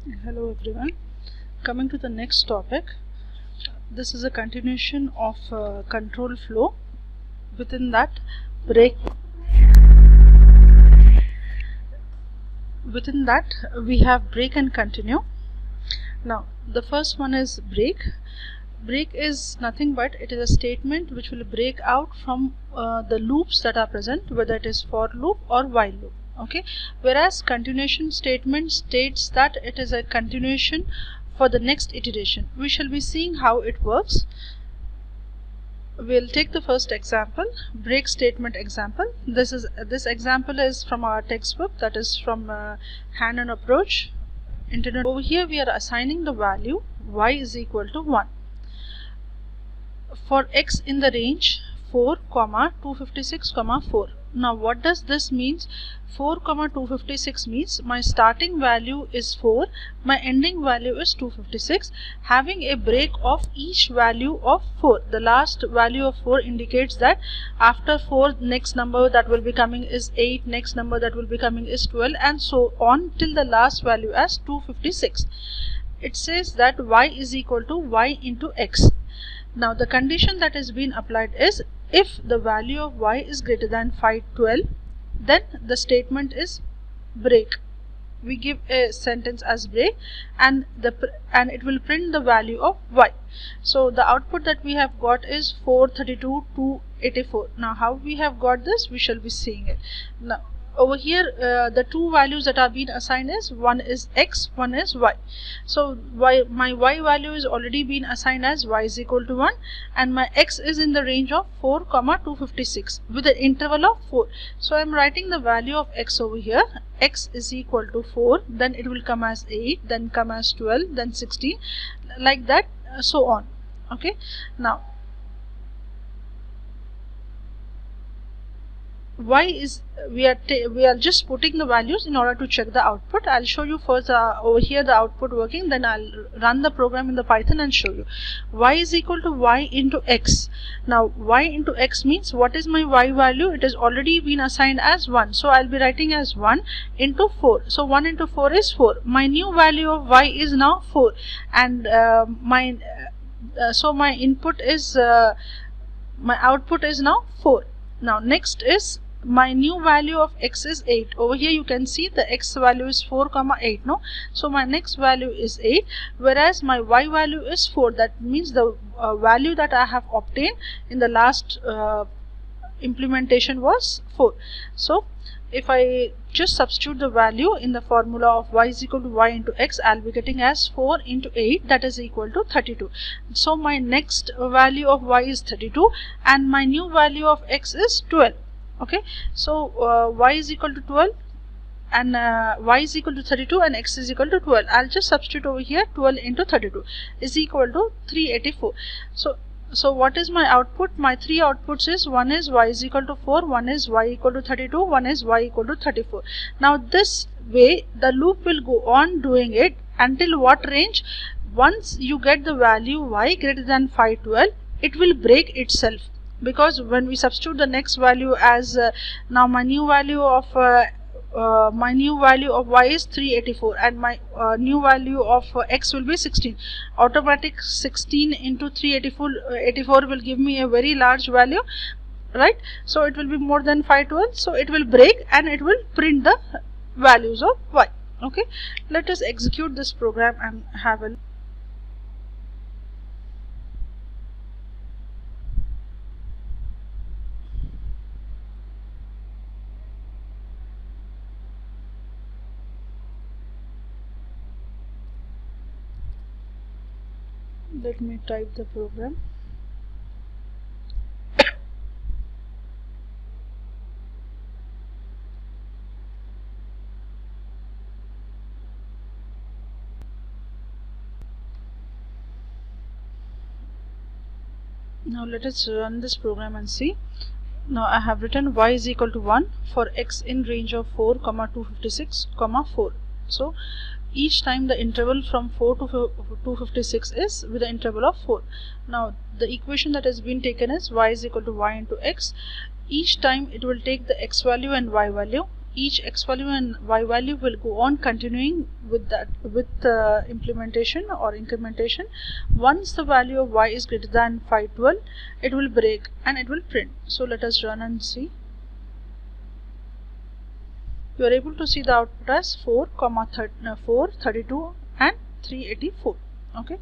Hello everyone. Coming to the next topic, this is a continuation of control flow. Within that, we have break and continue. Now the first one is break. Break is nothing but it is a statement which will break out from the loops that are present, whether it is for loop or while loop. Okay, whereas continuation statement states that it is a continuation for the next iteration. We shall be seeing how it works. We'll take the first example, break statement example. This example is from our textbook, that is from Hannon approach internet. Over here we are assigning the value y is equal to 1 for x in the range 4, 256, 4. Now what does this means? 4, 256 means my starting value is 4, my ending value is 256, having a break of each value of 4. The last value of 4 indicates that after 4 next number that will be coming is 8, next number that will be coming is 12, and so on till the last value as 256. It says that y is equal to y into x. Now the condition that is being applied is if the value of y is greater than 512, then the statement is break. We give a sentence as break, and it will print the value of y. So the output that we have got is 432 284. Now how we have got this, we shall be seeing it. Now over here the two values that are being assigned is one is x, one is y. So my y value is already been assigned as y is equal to 1, and my x is in the range of 4, 256 with an interval of 4. So I am writing the value of x over here. X is equal to 4, then it will come as 8, then come as 12, then 16, like that, so on. Okay, now y is we are just putting the values in order to check the output. I'll show you first over here the output working, then I'll run the program in the Python and show you. Y is equal to y into x. Now y into x means what is my y value? It is already been assigned as 1, so I'll be writing as 1 into 4. So 1 into 4 is 4. My new value of y is now 4, and so my input is my output is now 4. Now next is my new value of x is 8. Over here you can see the x value is 4, 8. No, so my next value is 8, whereas my y value is 4. That means the value that I have obtained in the last implementation was 4. So if I just substitute the value in the formula of y is equal to y into x, I'll be getting as 4 into 8, that is equal to 32. So my next value of y is 32, and my new value of x is 12. Okay, so y is equal to 12 and y is equal to 32 and x is equal to 12. I'll just substitute over here 12 into 32 is equal to 384. So what is my output? My three outputs is one is y is equal to 4, one is y equal to 32, one is y equal to 34. Now this way the loop will go on doing it until what range? Once you get the value y greater than 512, it will break itself, because when we substitute the next value as now my new value of y is 384, and my new value of x will be 16. Automatic 16 into 384 will give me a very large value, right? So it will be more than 512, so it will break and it will print the values of y. Okay, let us execute this program and have a let me type the program. Now let us run this program and see. Now I have written y is equal to 1 for x in range of 4, 256, 4. So each time the interval from 4 to 256 is with the interval of 4. Now the equation that has been taken is y is equal to y into x. Each time it will take the x value and y value. each x value and y value will go on continuing with that, with implementation or incrementation. Once the value of y is greater than 512, it will break and it will print. So let us run and see. You are able to see the output as 4, 32 and 384. Okay.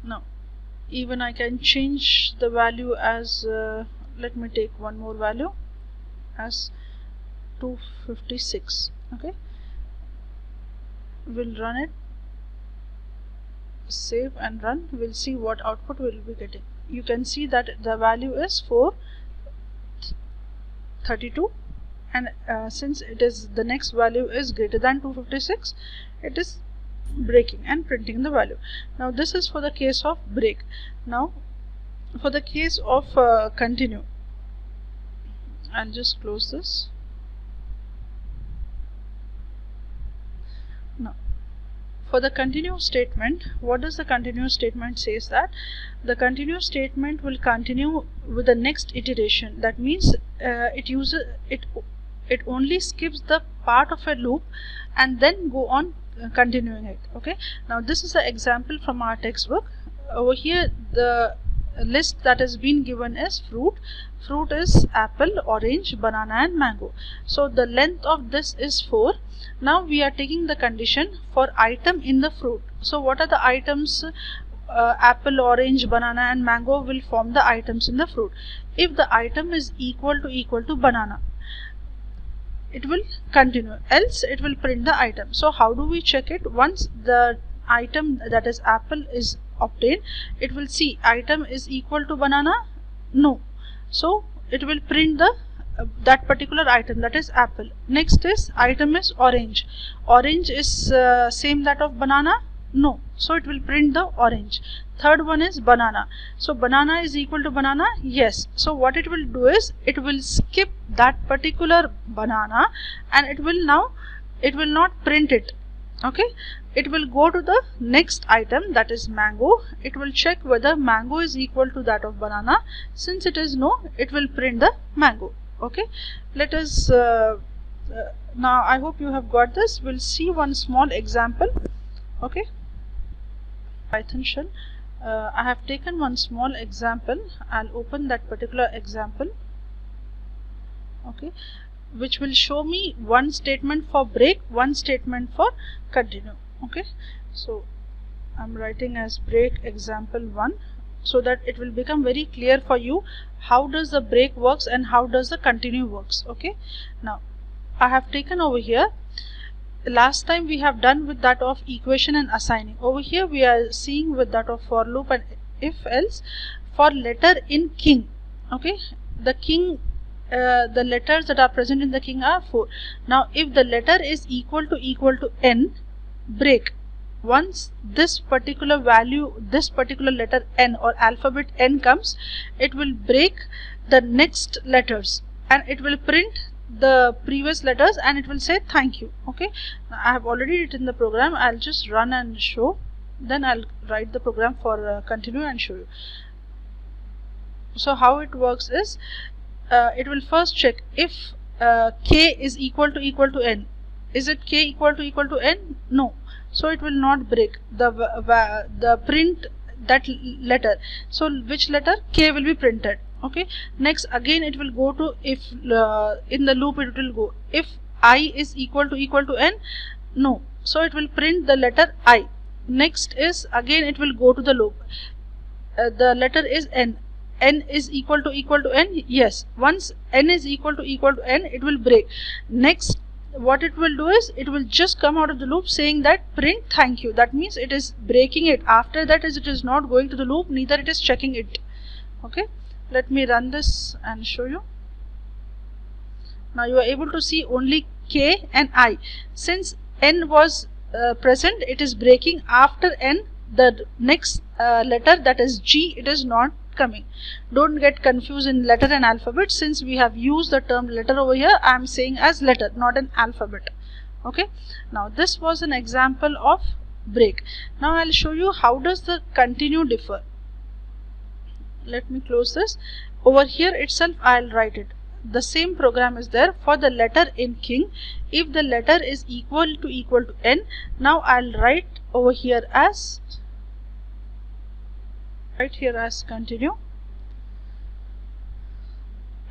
Now even I can change the value as let me take one more value as 256. Okay, we'll run it, save and run. We'll see what output we'll be getting. You can see that the value is 432, and since it is the next value is greater than 256, it is breaking and printing the value. Now this is for the case of break. Now for the case of continue, I'll just close this. Now for the continue statement, what does the continue statement says? That the continue statement will continue with the next iteration. That means it only skips the part of a loop and then go on continuing it. Okay, now this is the example from our textbook. Over here the list that has been given is fruit. Fruit is apple, orange, banana and mango. So the length of this is 4. Now we are taking the condition for item in the fruit. So what are the items? Apple, orange, banana and mango will form the items in the fruit. If the item is equal to banana, it will continue, else it will print the item. So how do we check it? Once the item, that is apple, is obtained, it will see item is equal to banana, no, so it will print the that particular item, that is apple. Next is item is orange. Orange is same that of banana, no, so it will print the orange. Third one is banana. So banana is equal to banana, yes. So what it will do is it will skip that particular banana and it will not print it. Okay, it will go to the next item, that is mango. It will check whether mango is equal to that of banana. Since it is no, it will print the mango. Okay, let us now I hope you have got this. We'll see one small example. Okay, Python shell. I have taken one small example. I'll open that particular example. Okay, which will show me one statement for break, one statement for continue. Okay, so I'm writing as break example 1, so that it will become very clear for you how does the break works and how does the continue works. Okay, now I have taken over here, last time we have done with that of equation and assigning. Over here we are seeing with that of for loop and if else. For letter in king, okay, the king, the letters that are present in the king are 4. Now if the letter is equal to n, break. Once this particular value, this particular letter n or alphabet n comes, it will break the next letters and it will print the previous letters and it will say thank you. Okay, I have already written the program. I'll just run and show, then I'll write the program for continue and show you. So how it works is it will first check if k is equal to n. Is it k equal to n? No, so it will not break the print that letter. So which letter? K will be printed. Okay, next again it will go to if in the loop it will go if I is equal to n, no, so it will print the letter I. Next is again it will go to the loop, the letter is n. N is equal to n, yes. Once n is equal to n, it will break. Next what it will do is it will just come out of the loop saying that print thank you. That means it is breaking it. After that is it is not going to the loop, neither it is checking it. Okay, let me run this and show you. Now you are able to see only k and I. Since n was present, it is breaking. After n, the next letter, that is G, it is not coming. Don't get confused in letter and alphabet. Since we have used the term letter over here, I am saying as letter, not an alphabet. Okay, now this was an example of break. Now I'll show you how does the continue differ. let me close this. Over here itself I'll write it. The same program is there for the letter in king. If the letter is equal to n, now I'll write over here as continue,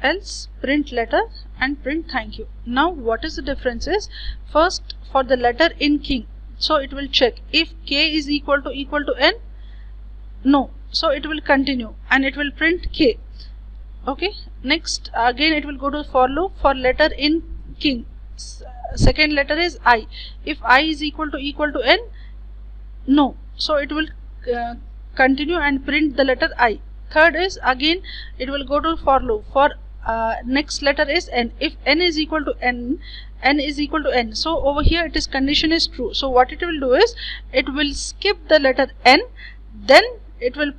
else print letter and print thank you. Now what is the difference is, first for the letter in king, so it will check if k is equal to n, no, so it will continue and it will print k. Okay, next again it will go to for loop for letter in king, second letter is I. If I is equal to n, no, so it will continue and print the letter I. Third is again it will go to for loop for next letter is n. If n is equal to n, so over here it is condition is true. So what it will do is, it will skip the letter n, then it will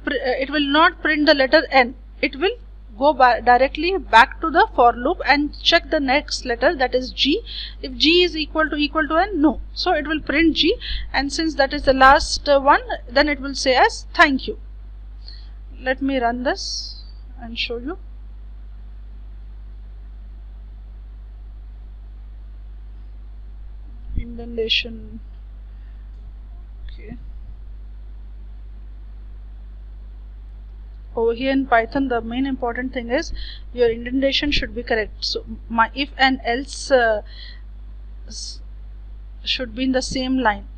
not print the letter n. It will go directly back to the for loop and check the next letter, that is G. If G is equal to n, no, so it will print G, and since that is the last one, then it will say as thank you. Let me run this and show you. Indentation. Okay. Over here in Python, the main important thing is your indentation should be correct. So my if and else should be in the same line.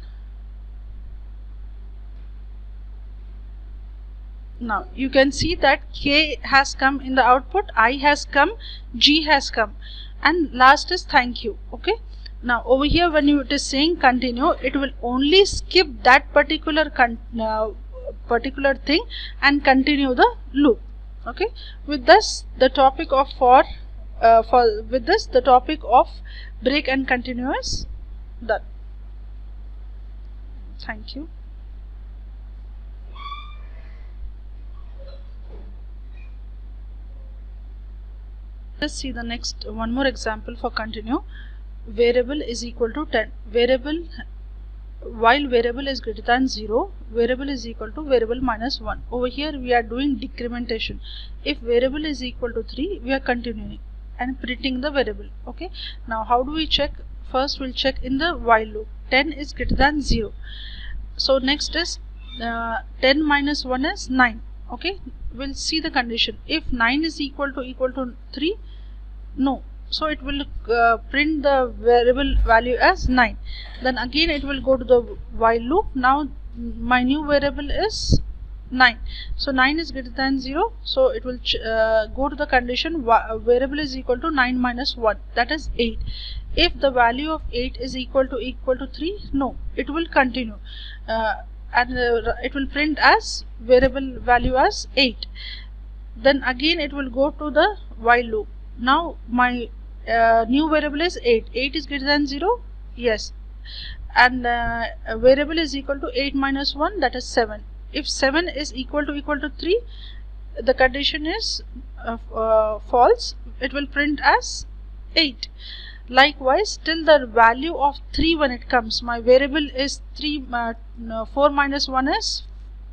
Now you can see that K has come in the output, I has come, G has come, and last is thank you. Okay. Now over here when it is saying continue, it will only skip that particular thing and continue the loop. Okay. With this the topic of the topic of break and continue is done. Thank you. Let's see the next one more example for continue. Variable is equal to 10. While variable is greater than 0, variable is equal to variable minus 1. Over here we are doing decrementation. If variable is equal to 3, we are continuing and printing the variable. Okay. Now how do we check? First we'll check in the while loop. 10 is greater than 0. So next is 10 minus 1 is 9. Okay. We'll see the condition. If 9 is equal to 3, no. So it will print the variable value as 9. Then again it will go to the while loop. Now my new variable is 9. So 9 is greater than 0. So it will go to the condition variable is equal to 9 minus 1. That is 8. If the value of 8 is equal to 3, no. It will continue. And it will print as variable value as 8. Then again it will go to the while loop. Now my new variable is 8. 8 is greater than 0? Yes. And variable is equal to 8 minus 1, that is 7. If 7 is equal to 3, the condition is false. It will print as 8. Likewise, till the value of 3 when it comes, my variable is 3, 4 minus 1 is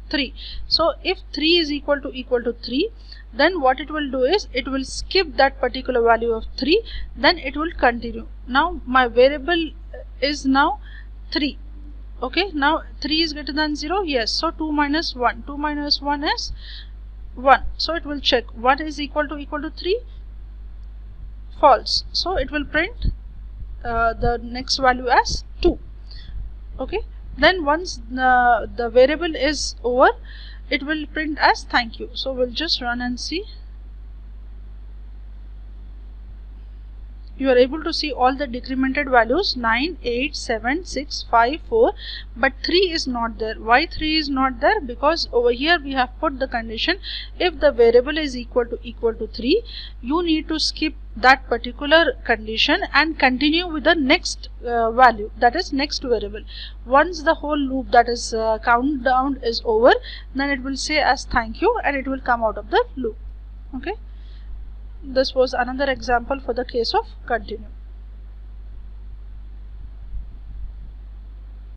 3. So if 3 is equal to 3, then what it will do is, it will skip that particular value of 3, then it will continue. Now my variable is now 3. Okay, now 3 is greater than 0, yes, so 2 minus 1 is 1, so it will check 1 is equal to 3, false, so it will print the next value as 2. Okay, then once the variable is over, it will print as thank you. So we'll just run and see. You are able to see all the decremented values 9, 8, 7, 6, 5, 4, but 3 is not there. Why 3 is not there? Because over here we have put the condition, if the variable is equal to 3, you need to skip that particular condition and continue with the next value, that is next variable. Once the whole loop, that is countdown, is over, then it will say as thank you and it will come out of the loop. Okay. This was another example for the case of continue.